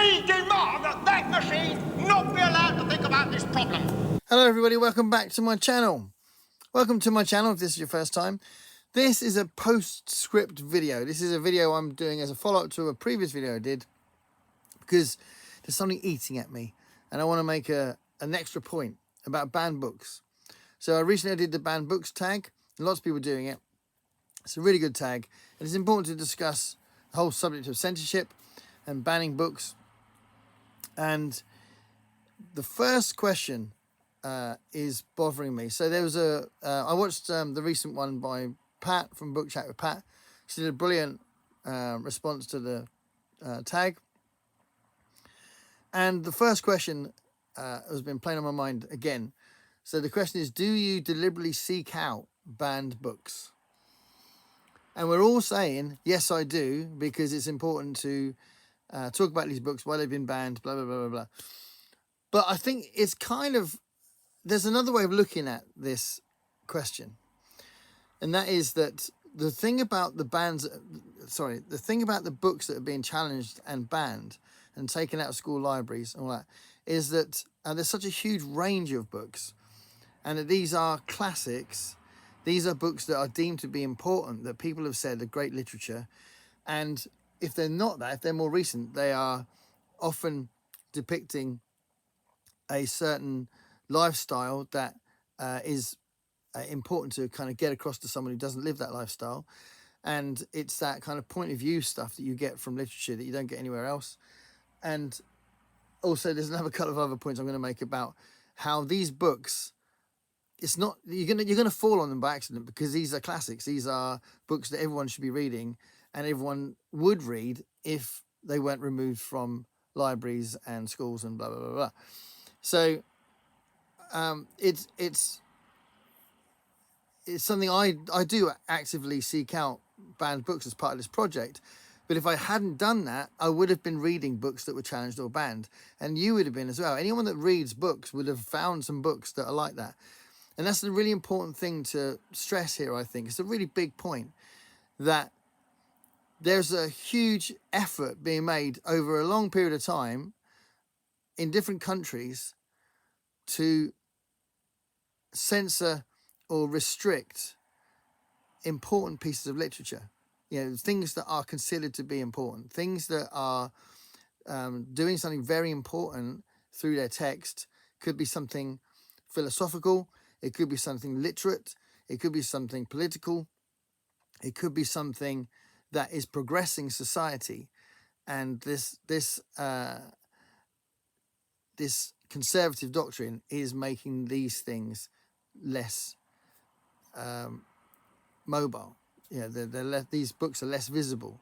We demand that that machine not be allowed to think about this problem. Hello everybody, welcome back to my channel. Welcome to my channel if this is your first time. This is a postscript video. This is a video I'm doing as a follow-up to a previous video I did because there's something eating at me and I want to make an extra point about banned books. So I recently did the banned books tag. Lots of people are doing it. It's a really good tag and it's important to discuss the whole subject of censorship and banning books. And the first question is bothering me. So there was I watched the recent one by Pat from Book Chat with Pat. She did a brilliant response to the tag. And the first question has been playing on my mind again. So the question is, do you deliberately seek out banned books? And we're all saying, yes, I do, because it's important to talk about these books, why they've been banned, blah, blah, blah, blah, blah. But I think it's kind of, there's another way of looking at this question. And that is that the thing about the thing about the books that are being challenged and banned and taken out of school libraries and all that, is that there's such a huge range of books, and that these are classics. These are books that are deemed to be important, that people have said are great literature. And if they're not that, if they're more recent, they are often depicting a certain lifestyle that is important to kind of get across to someone who doesn't live that lifestyle. And it's that kind of point of view stuff that you get from literature that you don't get anywhere else. And also there's another couple of other points I'm going to make about how these books, it's not, you're gonna fall on them by accident, because these are classics. These are books that everyone should be reading and everyone would read if they weren't removed from libraries and schools and blah, blah, blah, blah. So it's something I do actively seek out banned books as part of this project. But if I hadn't done that, I would have been reading books that were challenged or banned. And you would have been as well. Anyone that reads books would have found some books that are like that. And that's a really important thing to stress here, I think. It's a really big point that there's a huge effort being made over a long period of time in different countries to censor or restrict important pieces of literature. You know, things that are considered to be important, things that are doing something very important through their text. Could be something philosophical, it could be something literate, it could be something political, it could be something that is progressing society. And this conservative doctrine is making these things less mobile. You know, these books are less visible.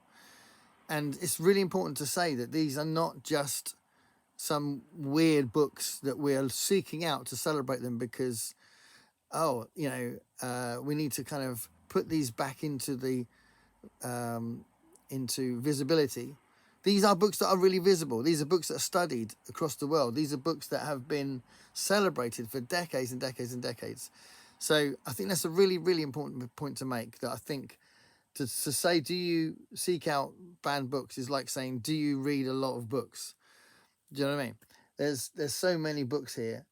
And it's really important to say that these are not just some weird books that we're seeking out to celebrate them because, we need to kind of put these back into the into visibility. These are books that are really visible. These are books that are studied across the world. These are books that have been celebrated for decades and decades and decades. So I think that's a really, really important point to make, that I think to say, do you seek out banned books is like saying, do you read a lot of books? Do you know what I mean? There's so many books here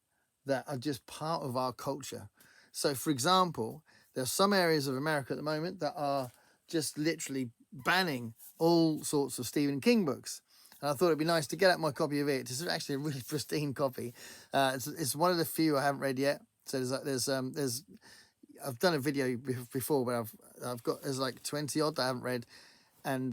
that are just part of our culture. So, for example, there's some areas of America at the moment that are just literally banning all sorts of Stephen King books. And I thought it'd be nice to get out my copy of it. It's actually a really pristine copy. It's one of the few I haven't read yet. So there's I've done a video before where there's like 20 odd that I haven't read, and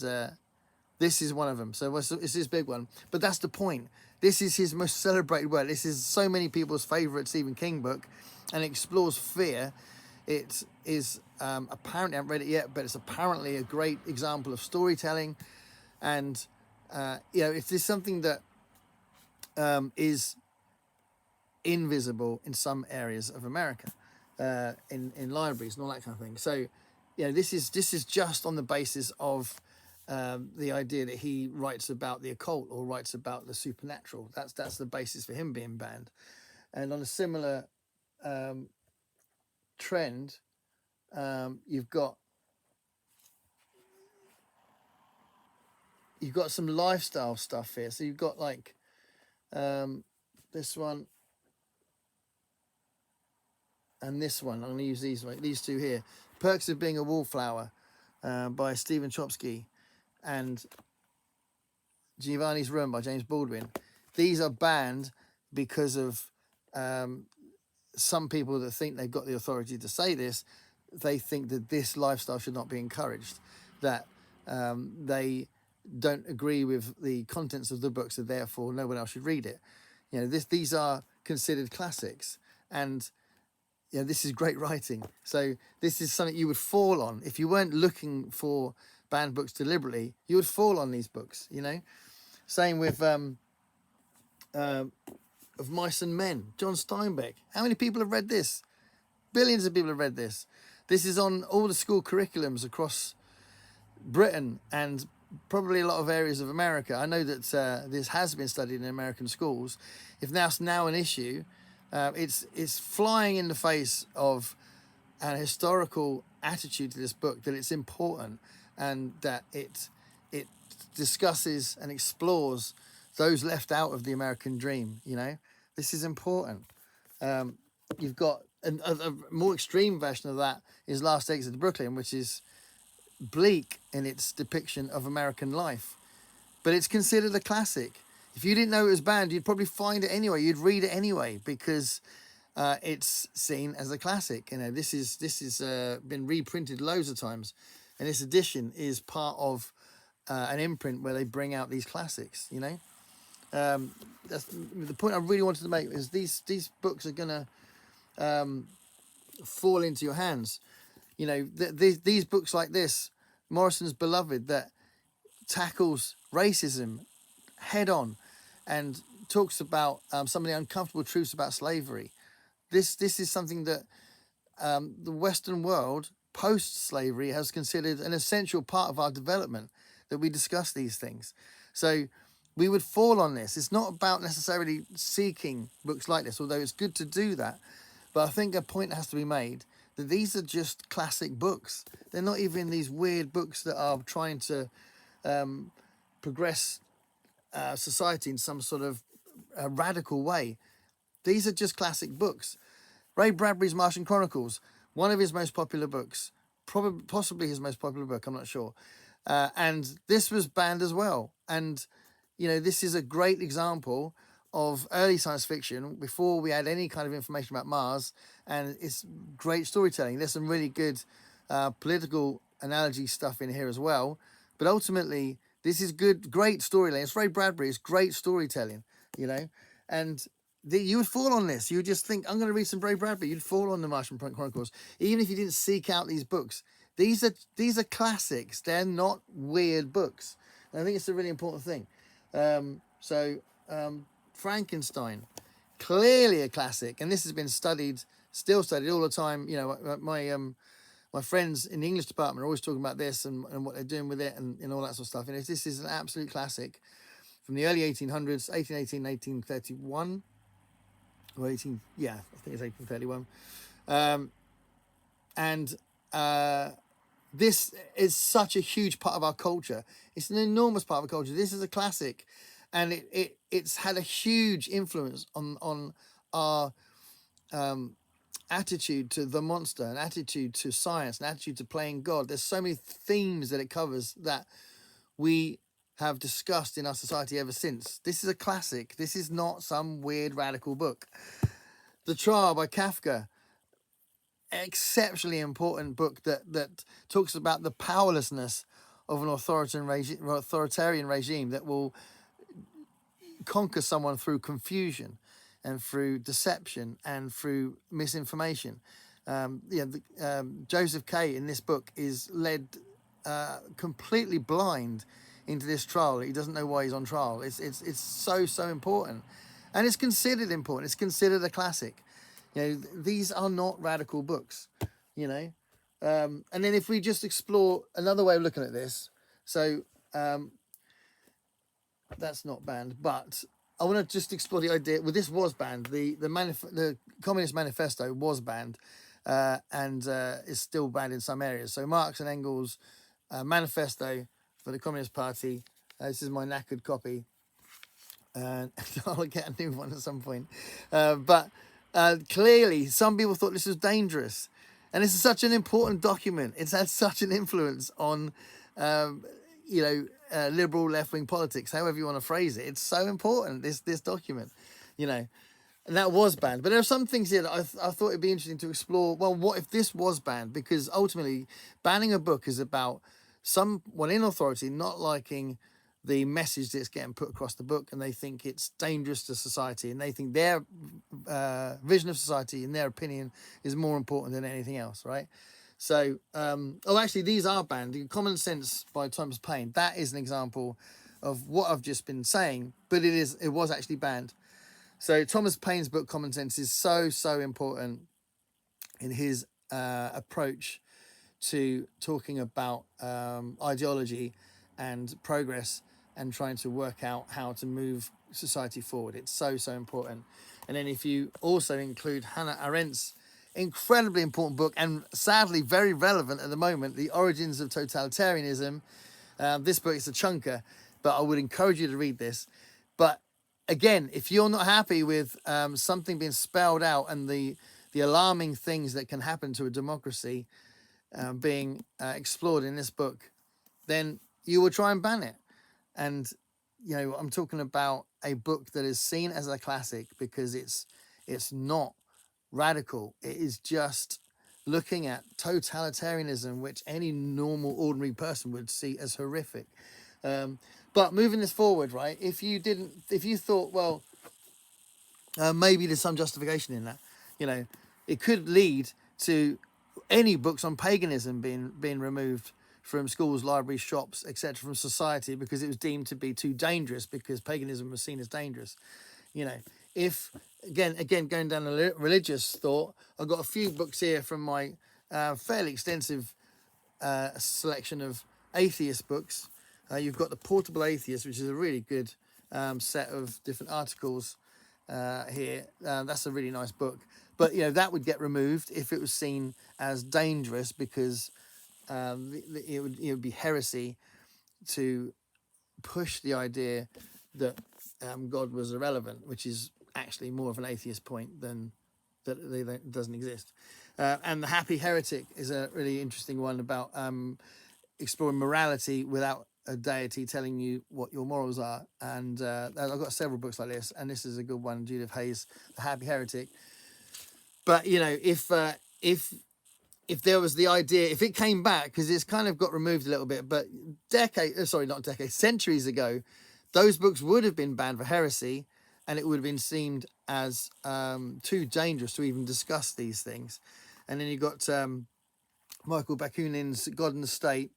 this is one of them. So it's this big one. But that's the point. This is his most celebrated work. This is so many people's favourite Stephen King book, and it explores fear. It is apparently, I haven't read it yet, but it's apparently a great example of storytelling. And if there's something that is invisible in some areas of America, in libraries and all that kind of thing. So, this is just on the basis of the idea that he writes about the occult or writes about the supernatural. That's the basis for him being banned. And on a similar trend, you've got you've got some lifestyle stuff here. So you've got like this one and this one. I'm going to use these two here. Perks of Being a Wallflower by Stephen Chomsky and Giovanni's Room by James Baldwin. These are banned because of some people that think they've got the authority to say this. They think that this lifestyle should not be encouraged, that they don't agree with the contents of the books, so therefore no one else should read it. You know, these are considered classics, and you know, this is great writing. So this is something you would fall on if you weren't looking for banned books deliberately. You would fall on these books. You know, same with Of Mice and Men, John Steinbeck. How many people have read this? Billions of people have read this. This is on all the school curriculums across Britain and probably a lot of areas of America. I know that this has been studied in American schools. If that's now an issue, it's flying in the face of an historical attitude to this book, that it's important and that it discusses and explores those left out of the American dream. You know, this is important. You've got a more extreme version of that is Last Exit to Brooklyn, which is bleak in its depiction of American life, but it's considered a classic. If you didn't know it was banned, you'd probably find it anyway. You'd read it anyway because it's seen as a classic. You know, this is been reprinted loads of times, and this edition is part of an imprint where they bring out these classics. You know, that's the point I really wanted to make, is these books are gonna fall into your hands. You know, these books like this, Morrison's Beloved, that tackles racism head on and talks about some of the uncomfortable truths about slavery. This is something that the Western world post-slavery has considered an essential part of our development, that we discuss these things. So we would fall on this. It's not about necessarily seeking books like this, although it's good to do that. But I think a point has to be made that these are just classic books. They're not even these weird books that are trying to progress society in some sort of radical way. These are just classic books. Ray Bradbury's Martian Chronicles, one of his most popular books, possibly his most popular book, I'm not sure. And this was banned as well. And, you know, this is a great example of early science fiction before we had any kind of information about Mars, and it's great storytelling. There's some really good political analogy stuff in here as well, but ultimately this is great storytelling. It's Ray Bradbury, it's great storytelling, you know, and you would fall on this. You would just think, I'm going to read some Ray Bradbury. You'd fall on the Martian Chronicles, even if you didn't seek out these books. These are classics. They're not weird books, and I think it's a really important thing. Frankenstein, clearly a classic, and this has been still studied all the time. You know, my friends in the English department are always talking about this and what they're doing with it and all that sort of stuff. And this is an absolute classic from the early 1800s, 1818, 1831, or 18, yeah, I think it's 1831. This is such a huge part of our culture. It's an enormous part of our culture. This is a classic, and it's had a huge influence on our attitude to the monster, an attitude to science, an attitude to playing God. There's so many themes that it covers that we have discussed in our society ever since. This is a classic. This is not some weird radical book. The Trial by Kafka, exceptionally important book that talks about the powerlessness of an authoritarian regime that will conquer someone through confusion and through deception and through misinformation. Joseph K. in this book is led completely blind into this trial. He doesn't know why he's on trial. It's so important, and it's considered important. It's considered a classic. You know, these are not radical books. You know, and then if we just explore another way of looking at this, so that's not banned, but I want to just explore the idea. Well, this was banned. The Communist Manifesto was banned, and is still banned in some areas. So Marx and Engels' manifesto for the Communist Party This is my knackered copy. I'll get a new one at some point. But clearly, some people thought this was dangerous. And this is such an important document. It's had such an influence on, liberal left-wing politics, however you want to phrase it. It's so important, this document, And that was banned. But there are some things here that I thought it'd be interesting to explore. Well, what if this was banned? Because ultimately, banning a book is about someone in authority not liking the message that's getting put across the book, and they think it's dangerous to society, and they think their vision of society, in their opinion, is more important than anything else, right? So, actually, these are banned. The Common Sense by Thomas Paine, that is an example of what I've just been saying, but it was actually banned. So Thomas Paine's book, Common Sense, is so important in his approach to talking about ideology and progress and trying to work out how to move society forward. It's so important. And then if you also include Hannah Arendt's incredibly important book, and sadly very relevant at the moment, The Origins of Totalitarianism. This book is a chunker, but I would encourage you to read this. But again, if you're not happy with something being spelled out and the alarming things that can happen to a democracy being explored in this book, then you will try and ban it. And, I'm talking about a book that is seen as a classic because it's not radical. It is just looking at totalitarianism, which any normal, ordinary person would see as horrific. But moving this forward, right, if you thought, well, maybe there's some justification in that, it could lead to any books on paganism being removed from schools, libraries, shops, etc., from society because it was deemed to be too dangerous because paganism was seen as dangerous. If again going down a religious thought, I've got a few books here from my fairly extensive selection of atheist books. You've got The Portable Atheist, which is a really good set of different articles here. That's a really nice book. But, that would get removed if it was seen as dangerous because it would be heresy to push the idea that God was irrelevant, which is actually more of an atheist point than that it doesn't exist. And The Happy Heretic is a really interesting one about exploring morality without a deity telling you what your morals are. And I've got several books like this, and this is a good one, Judith Hayes, The Happy Heretic. But, if there was the idea, if it came back, because it's kind of got removed a little bit, but centuries ago, those books would have been banned for heresy, and it would have been seen as too dangerous to even discuss these things. And then you got Michael Bakunin's God and the State.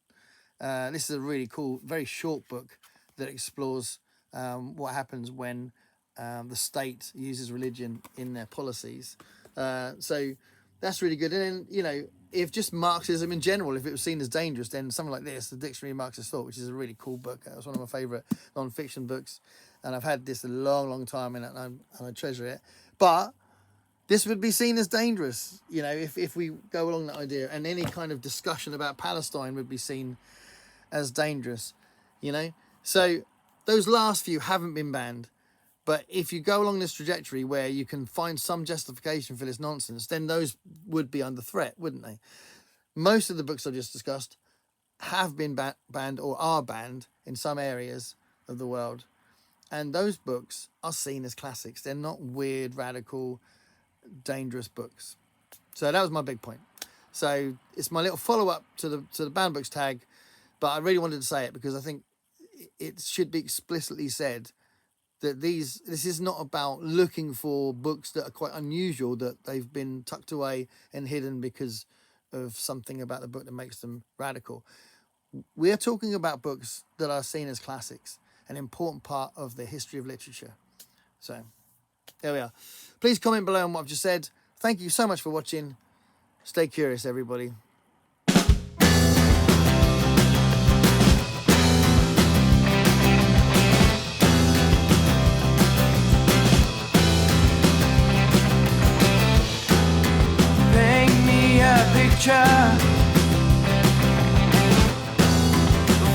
This is a really cool, very short book that explores what happens when the state uses religion in their policies. So that's really good. And then, if just Marxism in general, if it was seen as dangerous, then something like this, The Dictionary of Marxist Thought, which is a really cool book. It was one of my favourite non-fiction books. And I've had this a long time, and I treasure it. But this would be seen as dangerous, if we go along that idea. And any kind of discussion about Palestine would be seen as dangerous, So those last few haven't been banned. But if you go along this trajectory where you can find some justification for this nonsense, then those would be under threat, wouldn't they? Most of the books I've just discussed have been banned or are banned in some areas of the world. And those books are seen as classics. They're not weird, radical, dangerous books. So that was my big point. So it's my little follow-up to the banned books tag. But I really wanted to say it because I think it should be explicitly said that this is not about looking for books that are quite unusual, that they've been tucked away and hidden because of something about the book that makes them radical. We're talking about books that are seen as classics, an important part of the history of literature. So there we are. Please comment below on what I've just said. Thank you so much for watching. Stay curious, everybody. Picture of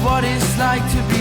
what it's like to be